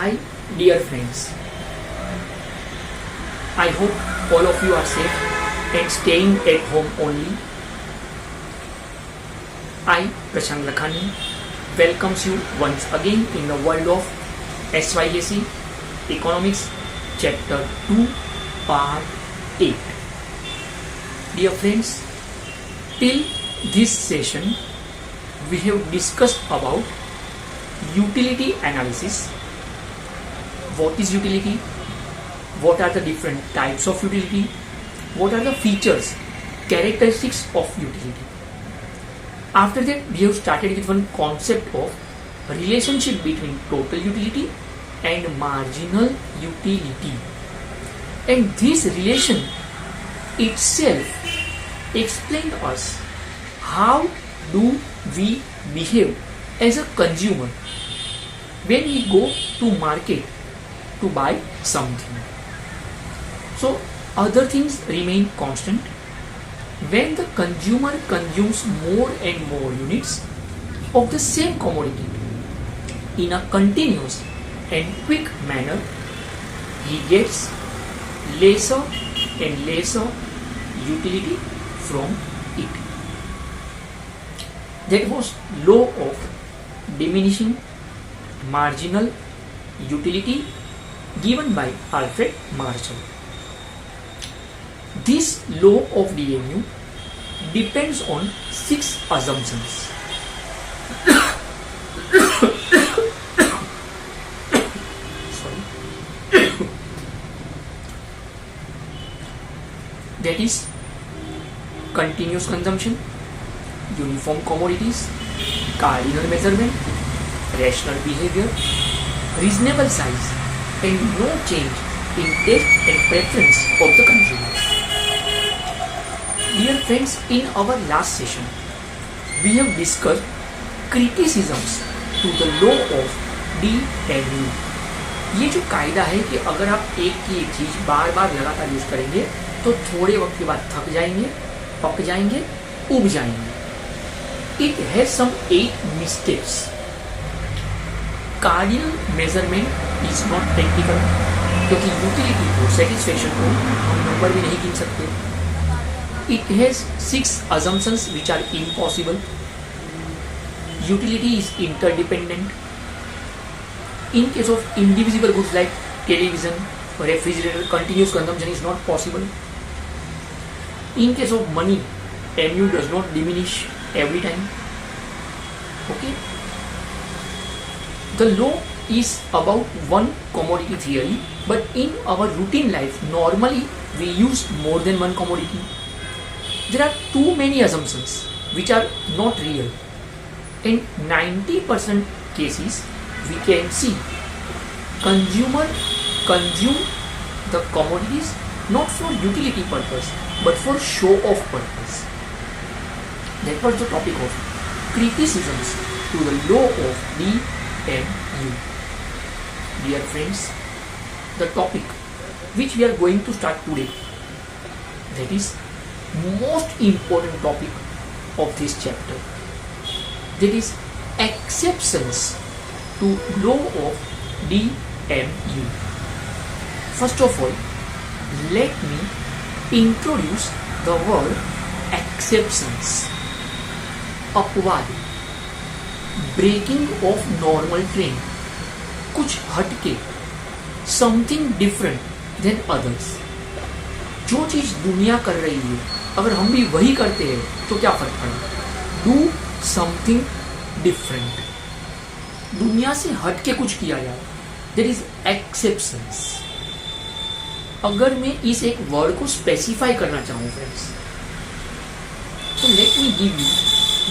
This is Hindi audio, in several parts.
Hi, dear friends. I hope all of you are safe and staying at home only. I, Prashant Lakhani, welcomes you once again in the world of SYSE Economics Chapter 2, Part 8. Dear friends, till this session, we have discussed about utility analysis. What is utility? What are the different types of utility? What are the features, characteristics of utility? After that, we have started with one concept of relationship between total utility and marginal utility. And this relation itself explains us how do we behave as a consumer when we go to market to buy something. So other things remain constant. When the consumer consumes more and more units of the same commodity in a continuous and quick manner, he gets lesser and lesser utility from it. That was law of diminishing marginal utility given by Alfred Marshall. This law of DMU depends on 6 assumptions. That is continuous consumption, uniform commodities, cardinal measurement, rational behavior, reasonable size, and no change in taste and preference of the consumer. Dear friends, in our last session, we have discussed criticisms to the law of DMU. ये जो कायदा है कि अगर आप एक की एक चीज बार बार लगातार यूज करेंगे तो थोड़े वक्त के बाद थक जाएंगे, पक जाएंगे, उब जाएंगे. It has some 8 mistakes. Cardinal measurement is not practical क्योंकि यूटिलिटी को, सेटिस्फेक्शन को हम नंबर भी नहीं गिन सकते. It has 6 assumptions which are impossible. Utility is interdependent. In case of indivisible goods like television or refrigerator, continuous consumption is not possible. In case of money, MU does not diminish every time. Okay? The law is about one commodity theory, but in our routine life, normally we use more than one commodity. There are too many assumptions which are not real. In 90% cases, we can see consumer consume the commodities not for utility purpose but for show off purpose. That was the topic of criticisms to the law of DMU. Dear friends, the topic which we are going to start today, that is most important topic of this chapter, that is exceptions to law of DMU. First of all, let me introduce the word exceptions. अपवाद, breaking of normal trend, कुछ हटके, something different than others. जो चीज दुनिया कर रही है अगर हम भी वही करते हैं तो क्या फर्क पड़ेगा? Do something different. दुनिया से हटके कुछ किया जाए, there is exceptions. अगर मैं इस एक वर्ड को स्पेसिफाई करना चाहूँ फ्रेंड्स, तो let me give you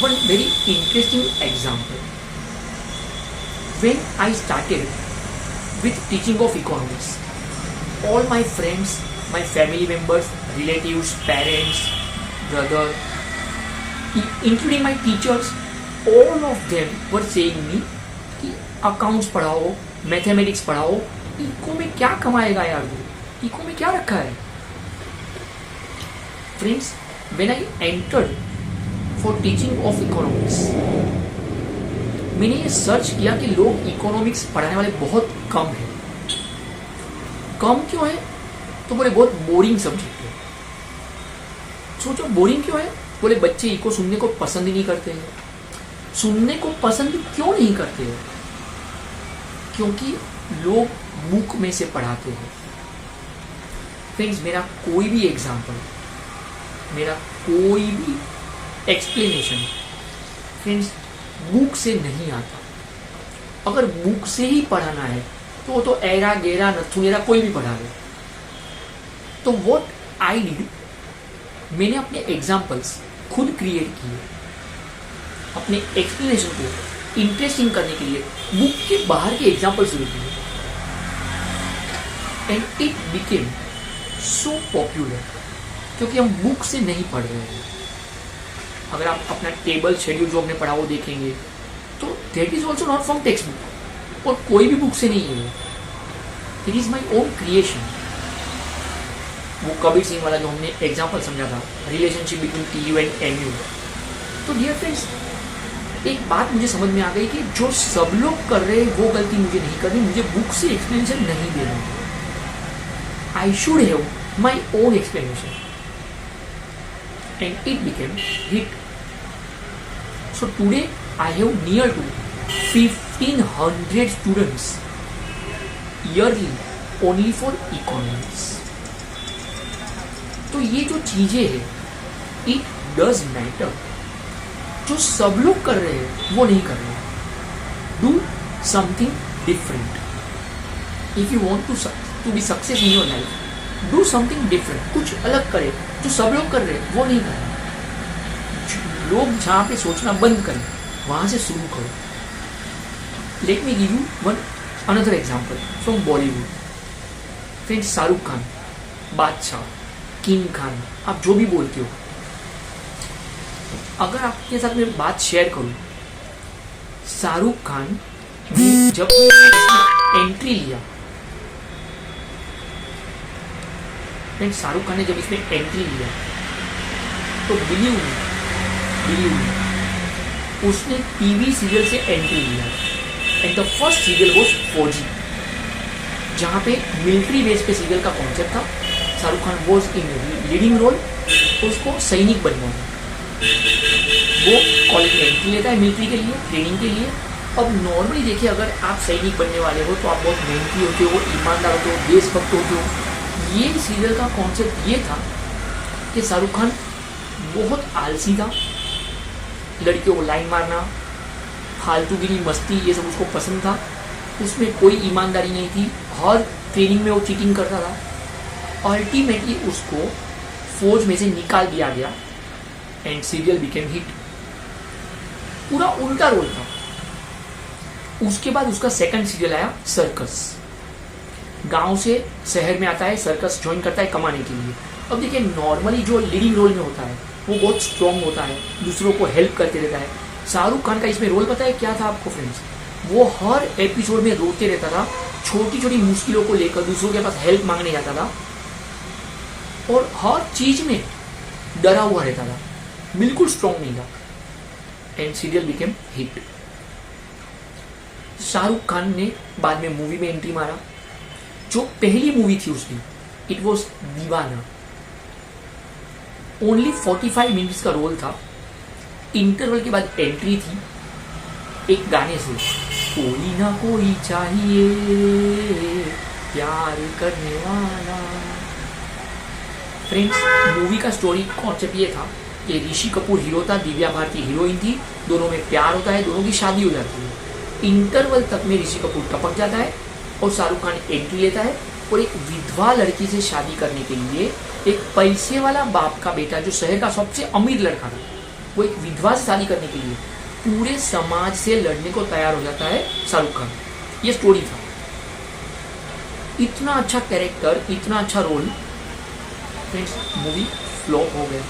one very interesting example. When I started with teaching of economics, all my friends, my family members, relatives, parents, brother, including my teachers, all of them were saying me कि अकाउंट्स पढ़ाओ, मैथमेटिक्स पढ़ाओ, इको में क्या कमाएगा यार, इको में क्या रखा है. Friends, when I entered for teaching of economics, मैंने ये सर्च किया कि लोग इकोनॉमिक्स पढ़ाने वाले बहुत कम है। कम क्यों है? तो बोले बहुत बोरिंग सब्जेक्ट है। सोचो बोरिंग क्यों है? बोले बच्चे इको सुनने को पसंद ही नहीं करते हैं। सुनने को पसंद क्यों नहीं करते हैं? क्योंकि लोग बुक में से पढ़ाते हैं। फ्रेंड्स, मेरा कोई भी एग्जाम्पल, मेरा कोई भी एक्सप्लेनेशन फ्रेंड्स बुक से नहीं आता। अगर बुक से ही पढ़ाना है तो एरा गेरा नथु गेरा कोई भी पढ़ा दे। तो व्हाट आई डिड, मैंने अपने एग्जाम्पल्स खुद क्रिएट किए, अपने एक्सप्लेनेशन को इंटरेस्टिंग करने के लिए बुक के बाहर के एग्जाम्पल शुरू किए, and it became so popular, क्योंकि हम बुक से नहीं पढ़ रहे हैं। अगर आप अपना टेबल शेड्यूल जो हमने पढ़ा वो देखेंगे तो that is also not from text book, और कोई भी बुक से नहीं है, it is my own creation. वो कबीर सिंह वाला जो हमने एग्जाम्पल समझा था, relationship between TU and MU. तो डियर फ्रेंड्स, एक बात मुझे समझ में आ गई कि जो सब लोग कर रहे हैं वो गलती मुझे नहीं करनी, मुझे बुक से एक्सप्लेनेशन नहीं देना। I should have my own explanation, and it became hit. So today I have near to 1500 students yearly only for economics. तो ये जो चीजें हैं, it does matter. जो सब लोग कर रहे हैं वो नहीं कर रहे हैं। Do something different. If you want to be success in your life, do something different. कुछ अलग करे। जो सब लोग कर रहे हैं वो नहीं कर रहे। लोग जहाँ पे सोचना बंद करें वहां से शुरू करो। Let me give you one another example from Bollywood. Friends, Shahrukh Khan, बादशाह, किंग खान, आप जो भी बोलते हो, अगर आपके साथ मैं बात शेयर करूं, शाहरुख खान ने जब एंट्री लिया, फ्रेंड्स शाहरुख खान ने जब इसमें एंट्री लिया तो बिलीव मी, उसने टीवी सीरियल से एंट्री लिया, and the first serial was Fauji, जहाँ पे मिलिट्री बेस पे सीरियल का कॉन्सेप्ट था। Shahrukh Khan was in leading role, उसको सैनिक बनना है। वो कॉलेज में एंट्री लेता है मिलिट्री के लिए, ट्रेनिंग के लिए। अब नॉर्मली देखिए, अगर आप सैनिक बनने वाले हो तो आप बहुत मेहनती होते हो, ईमानदार होते हो, देशभक्त होते हो। ये सीरियल का कॉन्सेप्ट ये था कि शाहरुख खान बहुत आलसी था, लड़कियों को लाइन मारना, फालतूगिरी, मस्ती, ये सब उसको पसंद था। उसमें कोई ईमानदारी नहीं थी, हर ट्रेनिंग में वो चीटिंग करता था। अल्टीमेटली उसको फौज में से निकाल दिया गया एंड सीरियल बिकेम हिट। पूरा उल्टा रोल था। उसके बाद उसका सेकंड सीरियल आया सर्कस। गांव से शहर में आता है, सर्कस ज्वाइन करता है कमाने के लिए। अब देखिए, नॉर्मली जो लीडिंग रोल में होता है वो बहुत स्ट्रॉन्ग होता है, दूसरों को हेल्प करते रहता है। शाहरुख खान का इसमें रोल पता है क्या था आपको फ्रेंड्स? वो हर एपिसोड में रोते रहता था, छोटी छोटी मुश्किलों को लेकर दूसरों के पास हेल्प मांगने जाता था, और हर चीज में डरा हुआ रहता था, बिल्कुल स्ट्रॉन्ग नहीं था। And serial became hit. Shahrukh Khan ने बाद में मूवी में एंट्री मारा। जो पहली मूवी थी उसकी, इट वॉज दीवाना। ओनली 45 मिनट्स का रोल था। इंटरवल के बाद एंट्री थी एक गाने से, कोई ना कोई चाहिए प्यार करने वाला। फ्रेंड्स, मूवी का स्टोरी कॉन्सेप्ट ये था कि ऋषि कपूर हीरो था, दिव्या भारती हीरोइन थी, दोनों में प्यार होता है, दोनों की शादी हो जाती है। इंटरवल तक में ऋषि कपूर टपक जाता है और शाहरुख खान एंट्री लेता है, और एक विधवा लड़की से शादी करने के लिए, एक पैसे वाला बाप का बेटा जो शहर का सबसे अमीर लड़का था, वो एक विधवा से शादी करने के लिए पूरे समाज से लड़ने को तैयार हो जाता है शाहरुख खान। ये स्टोरी था। इतना अच्छा कैरेक्टर, इतना अच्छा रोल। फ्रेंड्स, मूवी फ्लॉप हो गया।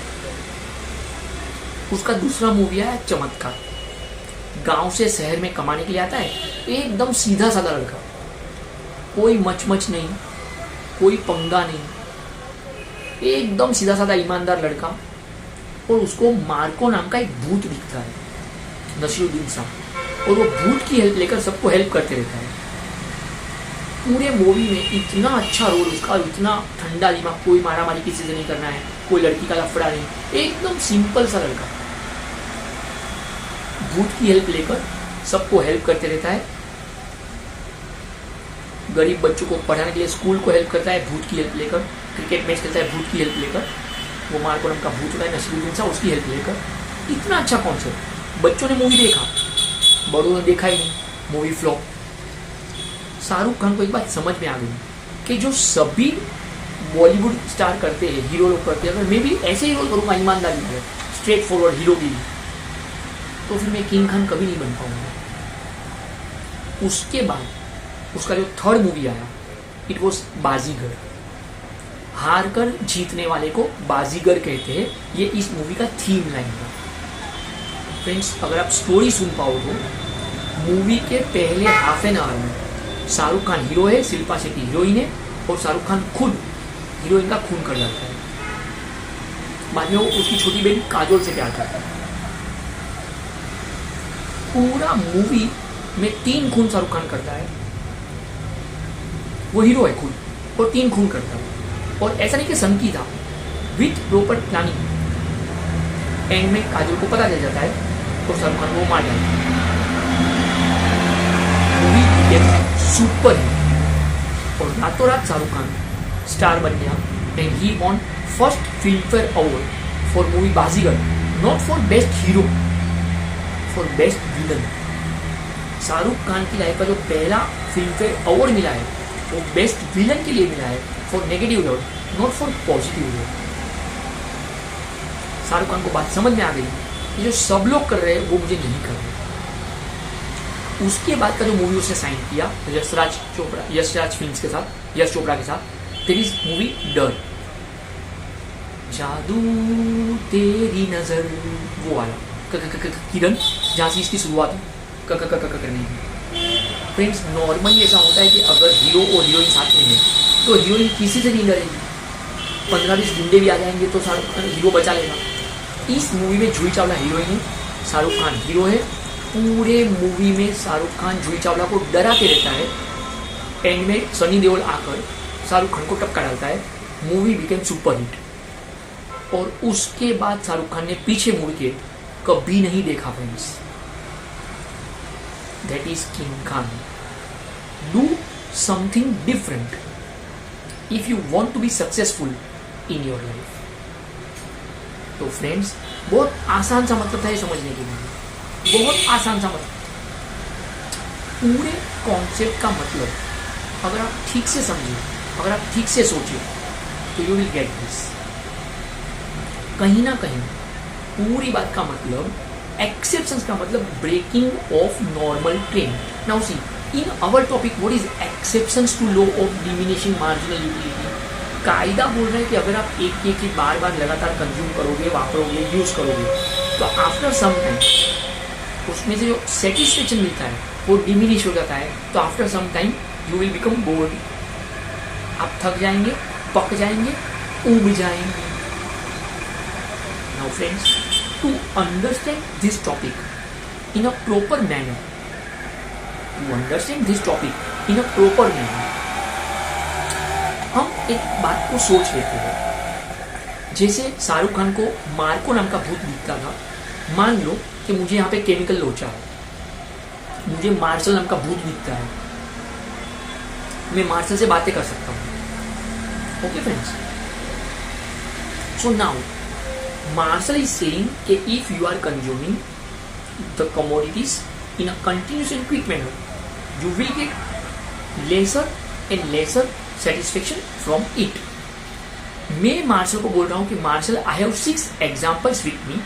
उसका दूसरा मूवी आया चमत्कार। गांव से शहर में कमाने के लिए आता है, एकदम सीधा साधा लड़का, कोई मचमच नहीं, कोई पंगा नहीं, एकदम सीधा साधा ईमानदार लड़का। और उसको मार्को नाम का एक भूत दिखता है, नसीरुद्दीन साहब, और वो भूत की हेल्प लेकर सबको हेल्प करते रहता है। पूरे मूवी में इतना अच्छा रोल उसका, इतना ठंडा दिमाग, कोई मारा मारी किसी से नहीं करना है, कोई लड़की का लफड़ा नहीं, एकदम सिंपल सा लड़का भूत की हेल्प लेकर सबको हेल्प करते रहता है, गरीब बच्चों को पढ़ाने के लिए स्कूल को हेल्प करता है भूत की हेल्प लेकर, क्रिकेट मैच खेलता है भूत की हेल्प लेकर, वो मार्कोनम का भूत होता है नसीरुद्दीन सा, उसकी हेल्प लेकर। इतना अच्छा कॉन्सेप्ट, बच्चों ने मूवी देखा, बड़ों ने देखा ही नहीं, मूवी फ्लॉप। शाहरुख खान को एक बात समझ में आ गई कि जो सभी बॉलीवुड स्टार करते हैं, हीरो लोग करते हैं, अगर मैं भी ऐसे ही रोल करूंगा ईमानदारी से, स्ट्रेट फॉरवर्ड हीरो की, तो फिर मैं किंग खान कभी नहीं बन पाऊंगा। उसके बाद उसका जो थर्ड मूवी आया, इट वॉज बाजीगर। हार कर जीतने वाले को बाजीगर कहते हैं, ये इस मूवी का थीम लाइन था। फ्रेंड्स, अगर आप स्टोरी सुन पाओ तो मूवी के पहले हाफ एन आवर में शाहरुख खान हीरो है, शिल्पा शेट्टी हीरोइन है, और शाहरुख खान खुद हीरोइन का खून कर जाता है। बाद में वो उसकी छोटी बहन काजोल से प्यार करता है। पूरा मूवी में 3 खून शाहरुख खान करता है, वो हीरो है खुद, और 3 खून करता है, और ऐसा नहीं कि संकी था, विथ प्रॉपर प्लानिंग। एंड में काजोल को पता चल जाता है और शाहरुख खान को मार जाता है। मूवी सुपर हिट, और रातों रात शाहरुख खान स्टार बन गया, and he won first Filmfare award for movie Baazigar, not for best hero, for best villain. Shahrukh Khan की लाइफ का जो पहला फिल्म फेयर अवार्ड मिला है वो बेस्ट विलन के लिए मिला है, for negative role, not for positive role. Shahrukh Khan को बात समझ में आ गई कि जो सब लोग कर रहे हैं वो मुझे नहीं कर रहे। उसके बाद का जो मूवी उसने साइन किया यशराज फिल्म्स के साथ, यश चोपड़ा के साथ, देयर इज मूवी डर, जादू तेरी नजर, वो वाला किरण, जहां से इसकी शुरुआत करनी है। फ्रेंड्स, नॉर्मली ऐसा होता है कि अगर हीरो और हीरोइन साथ में है तो हीरोइन किसी से नहीं डरेगी, 15-20 गुंडे भी आ जाएंगे तो शाहरुख खान हीरो बचा लेगा। इस मूवी में जूही चावला हीरोइन है, शाहरुख खान हीरो है। पूरे मूवी में शाहरुख खान जूही चावला को डराते रहता है, एंड में सनी देओल आकर शाहरुख खान को टपका डालता है। मूवी बिकेम सुपर हिट, और उसके बाद शाहरुख खान ने पीछे मुड़ के कभी नहीं देखा। Friends, that is king Khan. Do something different if you want to be successful in your life। तो फ्रेंड्स, बहुत आसान सा मतलब था ये समझने के लिए, बहुत आसान सा मतलब। पूरे कॉन्सेप्ट का मतलब अगर आप ठीक से समझे, अगर आप ठीक से सोचे, तो यू विल गेट दिस। कहीं ना कहीं पूरी बात का मतलब, एक्सेप्शंस का मतलब breaking of normal trend. Now see, in our topic what is exceptions to law of diminishing marginal utility। कायदा बोल रहा है कि अगर आप एक चीज बार बार लगातार कंज्यूम करोगे, वापरोगे, यूज करोगे, तो आफ्टर सम टाइम उसमें से जो सेटिस्फेक्शन मिलता है वो डिमिनिश हो जाता है। तो after some time you will become bored, आप थक जाएंगे, पक जाएंगे, उब जाएंगे। Now friends, to understand this topic in a proper manner, to understand this topic in a proper manner, हम एक बात को सोच लेते हैं। जैसे शाहरुख खान को मार्को नाम का भूत दिखता था, मान लो कि मुझे यहाँ पे केमिकल लोचा है, मुझे मार्शल नाम का भूत दिखता है, मैं मार्शल से बातें कर सकता हूँ। Okay friends, so now Marshall is saying कि if you are consuming the commodities in a continuous and quick manner, you will get lesser and lesser satisfaction from it। मैं मार्शल को बोल रहा हूं कि martial, I have 6 examples with me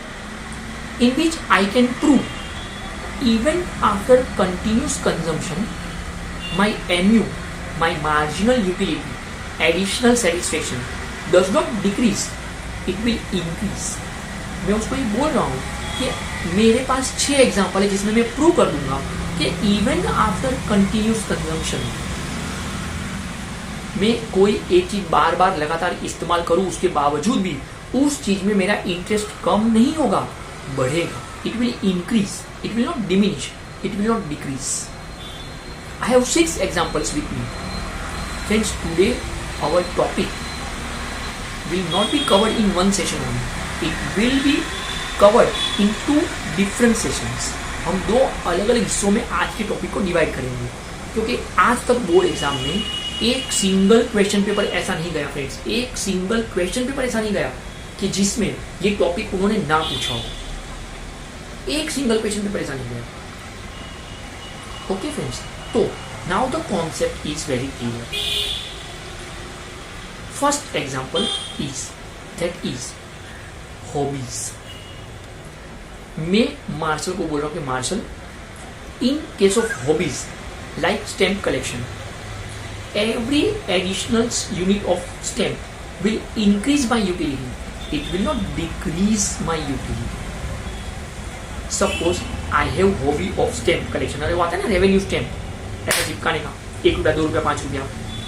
in which I can prove even after continuous consumption my MU, my marginal utility, additional satisfaction does not decrease, it will increase। मैं उसको ये बोल रहा हूं कि मेरे पास 6 एग्जाम्पल है जिसमें मैं प्रूव कर दूंगा कि इवन आफ्टर कंटिन्यूस कंजम्पशन, मैं कोई एक चीज बार बार लगातार इस्तेमाल करूं, उसके बावजूद भी उस चीज में मेरा इंटरेस्ट कम नहीं होगा, बढ़ेगा। It will increase, it will not diminish, it will not decrease. I have 6 examples with me Friends, today our topic will not be covered in one session only. It will be covered in two different sessions. हम दो अलग अलग हिस्सों में आज के टॉपिक को डिवाइड करेंगे, क्योंकि आज तक बोर्ड एग्जाम में एक सिंगल क्वेश्चन पेपर ऐसा नहीं गया फ्रेंड्स, एक सिंगल क्वेश्चन पेपर ऐसा नहीं गया कि जिसमें ये टॉपिक उन्होंने ना पूछा हो. एक सिंगल क्वेश्चन पेपर ऐसा नहीं गया. ओके फ्रेंड्स, तो now the concept is very clear. First example is hobbies. मैं मार्शल को बोल रहा हूं कि Marshall, in case of hobbies like stamp collection, every additional unit of stamp will increase my utility. It will not decrease my utility. Suppose I have hobby of stamp collection. अरे वो आता है ना रेवेन्यू स्टैम्प, ऐसा चिपकाने का, 1 रुपया 2 रुपया 5 रुपया,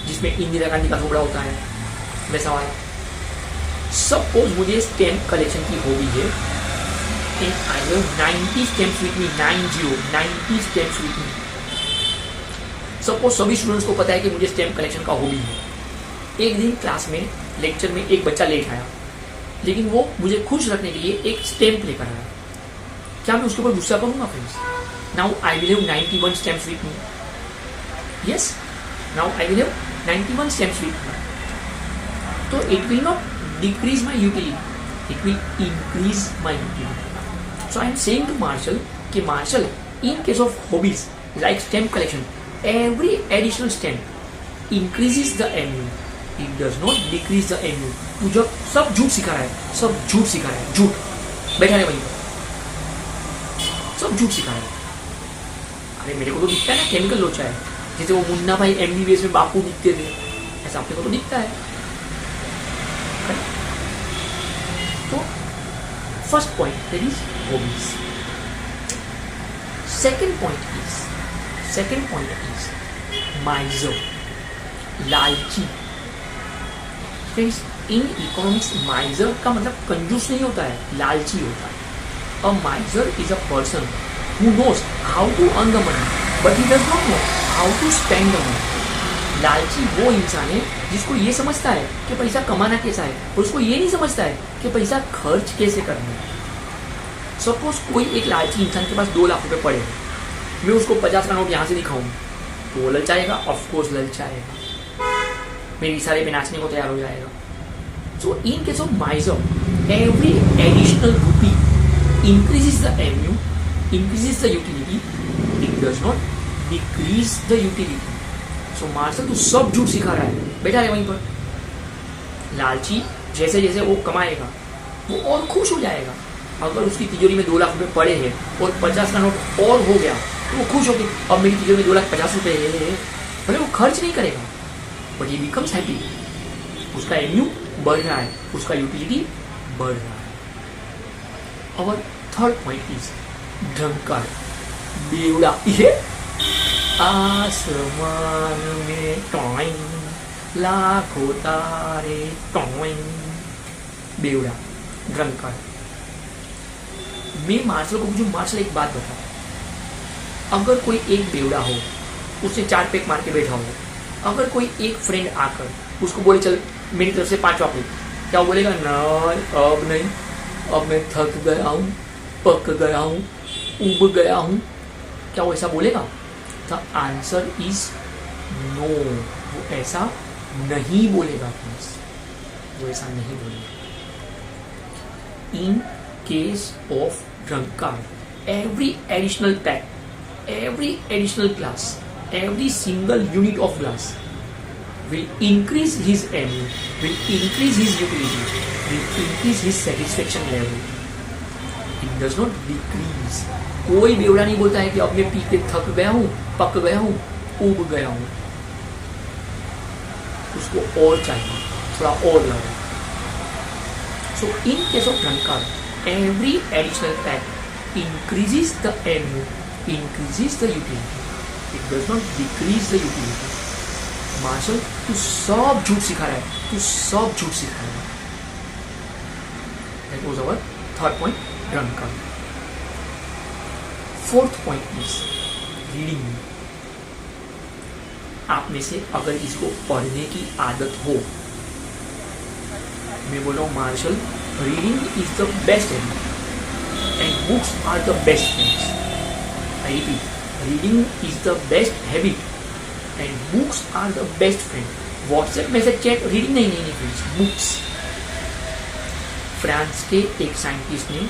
जिसमें इंदिरा गांधी का टुकड़ा होता है, वैसा वाला. सपोज मुझे स्टैम्प कलेक्शन की हॉबी है and I have 90 stamps with me, 90 stamps with me. Suppose सभी स्टूडेंट्स को पता है कि मुझे स्टैम्प कलेक्शन का हॉबी है. एक दिन क्लास में लेक्चर में एक बच्चा लेट आया, लेकिन वो मुझे खुश रखने के लिए एक स्टैम्प लेकर आया. क्या मैं उसके ऊपर गुस्सा करूंगा friends? Now I will have 91 stamps with me. Yes, now I will have 91 stamps with me. तो it will not decrease my utility, it will increase my utility. So I am saying to Marshall कि Marshall, in case of hobbies like stamp collection, every additional stamp increases the MU. It does not decrease the MU. तू जब सब झूठ सिखा रहा है, सब झूठ सिखा रहा है, झूठ बैठा है वहीं पर, सब झूठ सिखा रहा है. अरे मेरे को तो दिखता है ना केमिकल लोचा है, जैसे वो मुन्ना भाई MBBS में बापू दिखते थे, ऐसा अपने को तो दिखता है. तो first point that is hobbies. Second point is माइजर, लालची. फ्रेंड्स, इन इकोनॉमिक्स माइजर का मतलब कंजूस नहीं होता है, लालची होता है. A miser is a person who knows how to earn the money but he does not know how to spend the money. लालची वो इंसान है जिसको ये समझता है कि पैसा कमाना कैसा है, और उसको ये नहीं समझता है कि पैसा खर्च कैसे करना है. सपोज कोई एक लालची इंसान के पास 2 लाख रुपए पड़े, मैं उसको 50 का नोट यहाँ से दिखाऊं तो वो ललचाएगा, ऑफकोर्स ललचाएगा, मेरे इशारे पे नाचने को तैयार हो जाएगा. So in case of miser, every additional rupee increases the MU, increases the utility, it does not decrease the utility. So Marshall तो सब झूठ सिखा रहा है, बैठा है वहीं पर. लालची जैसे जैसे वो कमाएगा वो और खुश हो जाएगा. अगर उसकी तिजोरी में 2 लाख रुपए पड़े हैं और 50 का नोट और हो गया तो वो खुश हो गया, अब मेरी तिजोरी में 2,50,000 रुपए है. भले वो खर्च नहीं करेगा बट ही बिकम्स हैप्पी. उसका एमयू बढ़ रहा है, उसका यूटिलिटी बढ़ रहा है. और थर्ड पॉइंट इज ड्रंकर, बेवड़ा. ये आसमान में टॉइंग, लाखों तारे टॉइंग, बेवड़ा, ड्रंकर. मैं मार्शल को पूछूं, मार्शल एक बात बता, अगर कोई एक बेवड़ा हो, उससे 4 पैक मार के बैठा हो, अगर कोई एक फ्रेंड आकर उसको बोले चल मेरी तरफ से 5 चॉकलेट, क्या वो बोलेगा? नहीं, अब नहीं, अब मैं थक गया हूँ, पक गया हूँ, उब गया हूँ. क्या वो ऐसा बोलेगा? The answer is no. वो ऐसा नहीं बोलेगा फ्रेंड्स, वो ऐसा नहीं बोलेगा. इन case of drunkard, every additional pack, every additional glass, every single unit of glass will increase his MU, will increase his utility, will increase his satisfaction level. It does not decrease. कोई बेवड़ा नहीं बोलता है कि अब मैं पी के थक गया हूँ, पक गया हूँ, उब गया हूँ. उसको और चाहिए, थोड़ा और लगा. So in case of drunkard, every additional pack increases the MU, increases the utility. It does not decrease the utility. Marshall, तू सब झूठ सिखा रहा है, तू सब झूठ सिखा रहा है. That was our third point, drunkard. Fourth point is reading. आप में से अगर इसको पढ़ने की आदत हो, मैं बोल रहा हूँ Marshall, reading is the best habit and books are the best friends. I repeat, reading is the best habit and books are the best friend. WhatsApp message chat reading नहीं फ्रेंड्स, बुक्स। फ्रांस के एक साइंटिस्ट ने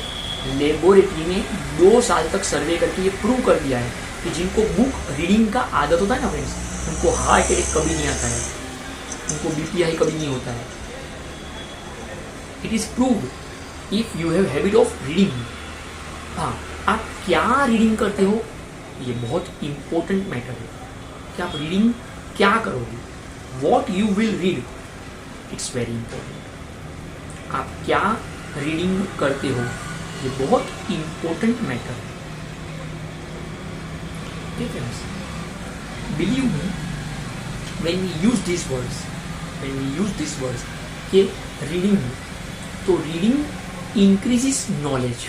लेबोरेटरी में 2 साल तक सर्वे करके ये प्रूव कर दिया है कि जिनको बुक रीडिंग का आदत होता है ना फ्रेंड्स, उनको हार्ट अटैक कभी नहीं आता है, उनको बीपी हाई कभी नहीं होता है। It is proved if you have habit of reading. हाँ, आप क्या रीडिंग करते हो ये बहुत इंपॉर्टेंट मैटर है कि आप रीडिंग क्या करोगे, what you will read, it's very important. आप क्या रीडिंग करते हो ये बहुत इंपॉर्टेंट मैटर है। Believe me, when we use these words कि रीडिंग, तो reading increases knowledge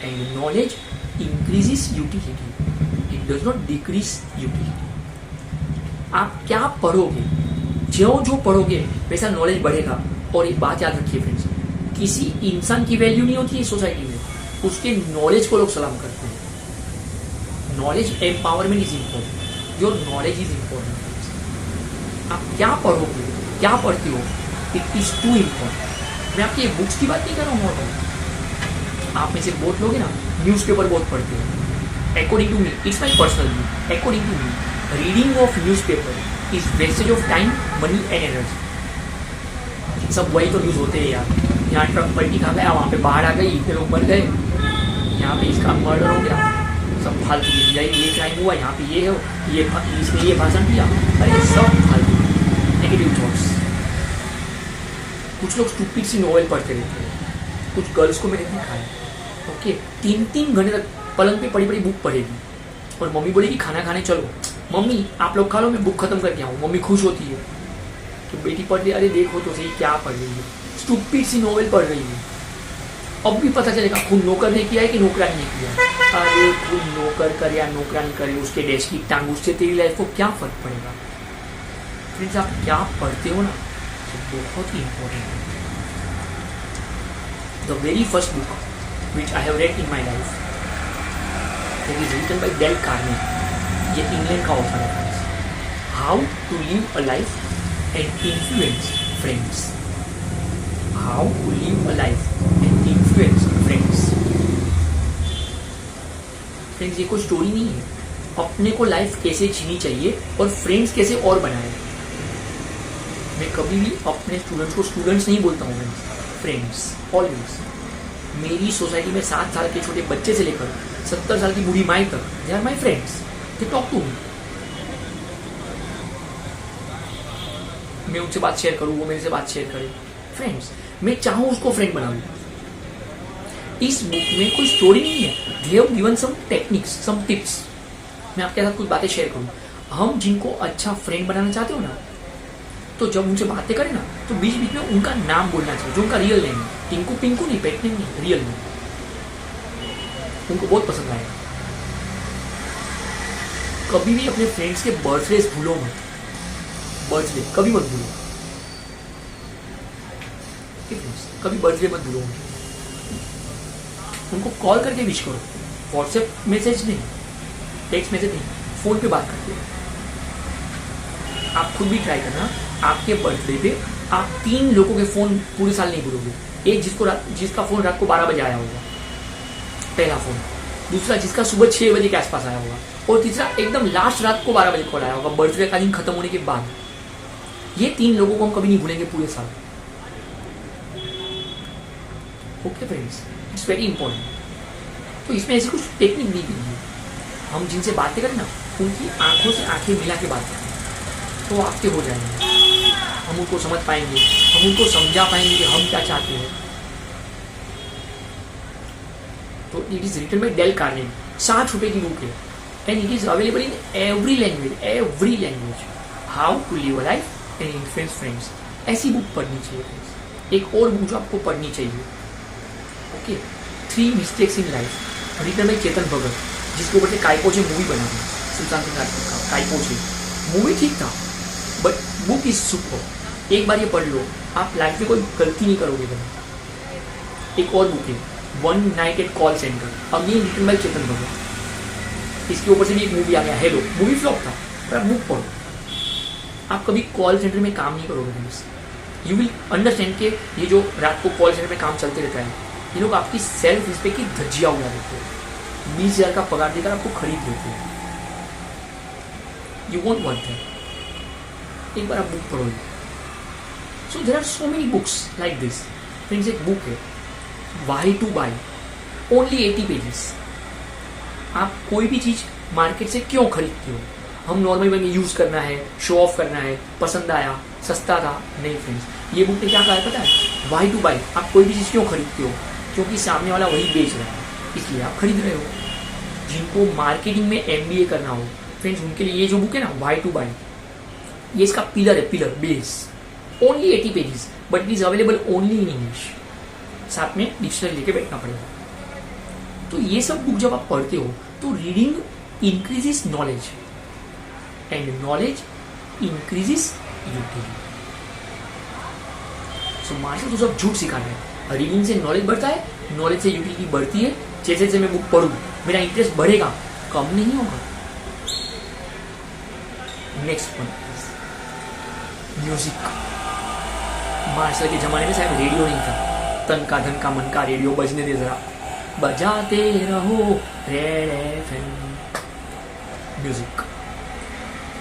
and knowledge increases utility, it does not decrease utility. आप क्या पढ़ोगे, जो पढ़ोगे वैसा नॉलेज बढ़ेगा। और एक बात याद रखिए फ्रेंड्स, किसी इंसान की वैल्यू नहीं होती है सोसाइटी में, उसके नॉलेज को लोग सलाम करते हैं। Knowledge empowerment is important, your knowledge is important. आप क्या पढ़ोगे, क्या पढ़ते हो, इट इज टू इम्पोर्टेंट। मैं आपकी बुक्स की बात नहीं कर रहा हूँ, आप में से बहुत लोग हैं ना न्यूज़पेपर बहुत पढ़ते हैं। According to me, it's my personal view, according to me reading of newspaper is wastage of time, money and energy. सब वही तो न्यूज़ होते हैं यार, यहाँ ट्रक पलटी खा गया, वहाँ पे बाढ़ आ गई, इतने लोग मर गए, यहाँ पे इसका मर्डर हो गया, सब फालतू की ये क्राइम हुआ, यहाँ पे ये हो, ये इसने ये भाषण किया, अरे सब फालतू नेगेटिव थॉट्स। कुछ लोग स्टूपिड सी नॉवेल पढ़ते रहते हैं, कुछ गर्ल्स को मैंने देखा है, ओके 3-3 घंटे तक पलंग पे पड़ी बुक पढ़ेगी और मम्मी बोलेगी खाना खाने चलो, मम्मी आप लोग खा लो मैं बुक खत्म करके आऊँ। मम्मी खुश होती है तो बेटी पढ़ रही, अरे देखो तो सही क्या पढ़ रही है, स्टूपिड सी नॉवेल पढ़ रही है। अब भी पता चलेगा खून नौकर ने किया है कि नौकरानी ने किया। अरे खून नौकर करे या नौकरानी करे, उसके डैश की टांग, उससे तेरी लाइफ को क्या फर्क पड़ेगा। फ्रेंड्स, आप क्या पढ़ते हो ना तो बहुत ही इंपॉर्टेंट है। The very first book which I have read in my life, that is written by Dale Carnegie. ये इंग्लैंड का ऑथर है। How to live a life and influence friends. How to live a life and influence friends. Friends, ये कोई स्टोरी नहीं है, अपने को लाइफ कैसे जीनी चाहिए और फ्रेंड्स कैसे और बनाए। मैं कभी भी अपने स्टूडेंट्स को स्टूडेंट्स नहीं बोलता हूँ, फ्रेंड्स ऑलवेज। मेरी सोसाइटी में 7 साल के छोटे बच्चे से लेकर 70 साल की बूढ़ी माई तक, they are my friends, they talk to me. मैं उनसे बात शेयर करूँ, वो मेरे से बात शेयर करे। फ्रेंड्स, मैं चाहूँ उसको फ्रेंड बना लूँ। इस बुक में कोई स्टोरी नहीं है, they have given some techniques, some tips. मैं आपके साथ कुछ बातें शेयर करूँ। हम जिनको अच्छा फ्रेंड बनाना चाहते हो ना, तो जब उनसे बातें करें ना तो बीच बीच में उनका नाम बोलना चाहिए, जो उनका रियल नेम है। टिंकू पिंकू नहीं, पेट नेम नहीं, रियल नेम। उनको बहुत पसंद आएगा। कभी भी अपने फ्रेंड्स के बर्थडे भूलो मत, बर्थडे कभी मत भूलो, कभी बर्थडे मत भूलो। उनको कॉल करके विश करो, व्हाट्सएप मैसेज नहीं, टेक्स्ट मैसेज नहीं, फोन पे बात करके। आप खुद भी ट्राई करना, आपके बर्थडे पे आप 3 लोगों के फोन पूरे साल नहीं भूलोगे। एक जिसका फोन रात को 12 बजे आया होगा, पहला फोन। दूसरा जिसका सुबह 6 बजे के आसपास आया होगा, और तीसरा एकदम लास्ट रात को 12 बजे कॉल आया होगा, बर्थडे का दिन खत्म होने के बाद। ये 3 लोगों को हम कभी नहीं भूलेंगे पूरे साल। Okay friends, it's very important. तो इसमें ऐसी कुछ टेक्निक दी गई है। हम जिनसे बातें करें ना, उनकी आंखों से आंखें मिला के बात करें तो आपके हो जाएंगे। हम उनको समझ पाएंगे, हम उनको समझा पाएंगे कि हम क्या चाहते हैं। तो it is written by Dale Carnegie, 60 रुपए की बुक है, and it is available in every language. How to live a life and influence friends. ऐसी बुक पढ़नी चाहिए फ्रेंड्स। एक और बुक जो आपको पढ़नी चाहिए, okay, 3 mistakes in life, written by Chetan Bhagat, जिसके ऊपर से काइपोचे मूवी बना है, सुशांत सिंह राजपूत का काइपोचे मूवी ठीक था बट बुक इज सुपर। एक बार ये पढ़ लो, आप लाइफ में कोई गलती नहीं करोगे कभी। एक और बुक है one night at call centre, again written by Chetan Bhagat. इसके ऊपर से भी एक मूवी आ गया हेलो, मूवी फ्लॉप था पर आप बुक पढ़ो। आप कभी कॉल सेंटर में काम नहीं करोगे फ्रेंड्स। यू विल अंडरस्टैंड कि ये जो रात को कॉल सेंटर में काम चलते रहता है, ये लोग आपकी सेल्फ रिस्पेक्ट की धज्जियां उड़ा देते हैं। 20,000 का पगार देकर आपको खरीद लेते हैं। You want want that. एक बार आप बुक पढ़ो। So there are so many books like this friends. एक बुक है why to buy, only 80 pages. आप कोई भी चीज मार्केट से क्यों खरीदते हो? हम नॉर्मली बन यूज करना है, शो ऑफ करना है, पसंद आया, सस्ता था। नहीं फ्रेंड्स, ये बुक ने क्या कहा है पता है? Why to buy. आप कोई भी चीज क्यों खरीदते हो? क्योंकि सामने वाला वही बेच रहा है, इसलिए आप खरीद रहे हो। जिनको मार्केटिंग में MBA करना हो फ्रेंड्स, उनके लिए ये जो बुक है ना वाई टू बाई, ये इसका पिलर है, pillar base. Only 80 pages but it is available only in English. साथ में डिक्शनरी लेके बैठना पड़ेगा। तो ये सब बुक जब आप पढ़ते हो तो reading increases knowledge and knowledge increases utility. So Marshall तो सब झूठ सिखा रहे हैं। रीडिंग से नॉलेज बढ़ता है, नॉलेज से यूटिलिटी बढ़ती है। जैसे जैसे मैं बुक पढ़ूँ मेरा इंटरेस्ट बढ़ेगा, कम नहीं होगा। Next one music. मार्शल के जमाने में शायद रेडियो नहीं था। तन का धन का मन का रेडियो बजने दे जरा, बजाते रहो Red FM. Music.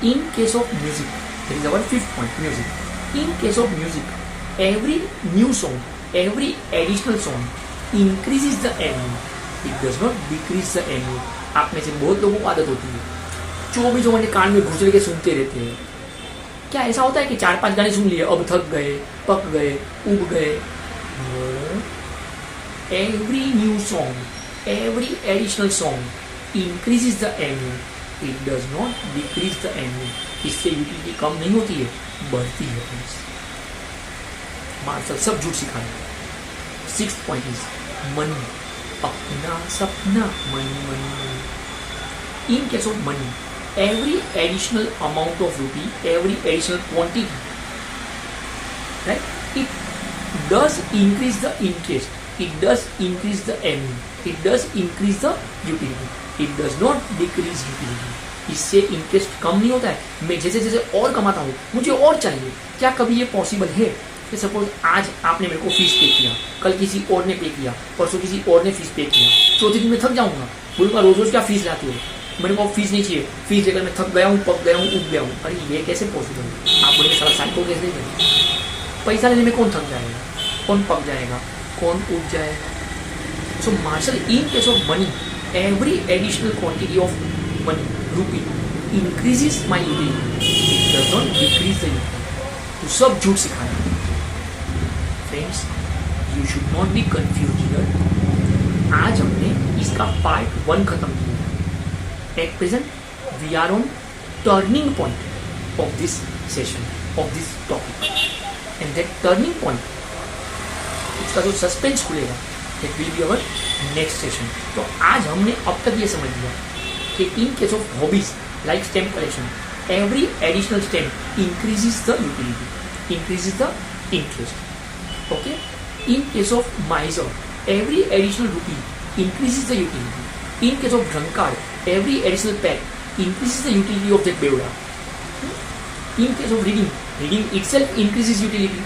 In case of music, that is our fifth point, music. In case of music, every new song, every additional song increases the MU, it does not decrease the MU. आप में से बहुत लोगों को आदत होती है 24 घंटे कान में घुस के सुनते रहते हैं। क्या ऐसा होता है कि 4-5 गाने सुन लिए, अब थक गए, पक गए, उब गए? Every new song, every additional song increases the MU. It does not decrease the MU. इससे यूटिलिटी कम नहीं होती है, बढ़ती है फ्रेंड्स। मार्शल सब झूठ सिखा रहे हैं। Sixth point is money. अपना सपना money money money. In case of money, every additional amount of rupee, every additional quantity, right? It does increase the interest, it does increase the MU, it does increase the utility, it does not decrease utility. इससे इंटरेस्ट कम नहीं होता है। मैं जैसे जैसे और कमाता हूँ मुझे और चाहिए। क्या कभी ये पॉसिबल है कि सपोज आज आपने मेरे को फीस पे किया, कल किसी और ने पे किया, परसों किसी और ने फीस पे किया, चौथे दिन में थक जाऊंगा, बोलूँगा रोज रोज क्या फीस लाते हो, मेरे को फीस नहीं चाहिए, फीस लेकर मैं थक गया हूँ, पक गया हूँ, उब गया हूँ। अरे ये कैसे पॉसिबल है? आप बोलेंगे सारा साइकिल को कैसे करें? पैसा लेने में कौन थक जाएगा, कौन पक जाएगा, कौन उब जाएगा? So Marshall, in case of money, every additional quantity of money, rupee, increases my utility, it does not decrease the utility. तो सब झूठ सिखाया friends. You should not be confuse here. आज हमने इसका पार्ट 1 खत्म किया। At present we are on turning point of this session, of this topic, and that turning point, उसका जो सस्पेंस खुलेगा, that will be our next session. तो आज हमने अब तक ये समझ लिया कि इन case of hobbies like stamp collection, every additional stamp increases the utility, increases the interest. Okay, in case of miser, every additional rupee increases the utility. In case of drunkard, every additional peck increases the utility of that beoda. In case of reading, reading itself increases utility.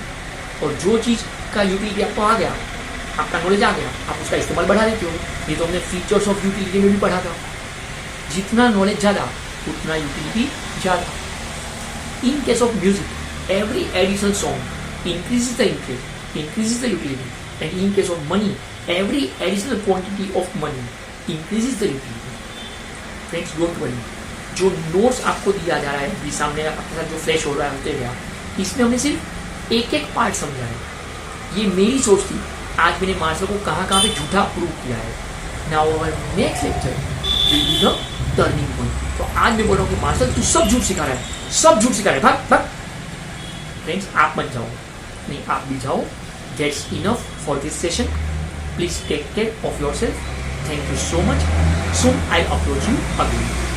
और जो चीज का यूटिलिटी आपको आ गया, आपका नॉलेज आ गया, आप उसका इस्तेमाल बढ़ा देते हो। ये तो हमने फीचर्स ऑफ यूटिलिटी में भी पढ़ा था। जितना नॉलेज ज्यादा उतना यूटिलिटी ज्यादा। इन case of music, every additional song increases the interest, increases the utility, and in case of money, every additional quantity of money increases the utility. Friends, don't worry. जो नोट्स आपको दिया जा रहा है अभी सामने आपके साथ जो फ्लैश हो रहा है होते गया, इसमें हमने सिर्फ एक एक पार्ट समझा है। ये मेरी सोच थी। आज मैंने मार्शल को कहाँ कहाँ पे झूठा प्रूव किया है। Now our next lecture will be the turning point. तो आज मैं बोल रहा हूँ कि मार्शल तू सब झूठ सिखा रहा है, सब झूठ सिखा रहा है, भाग भाग। फ्रेंड्स, आप मत जाओ, नहीं आप भी जाओ। That's enough for this session. Please take care of yourself. Thank you so much. Soon I'll upload you again.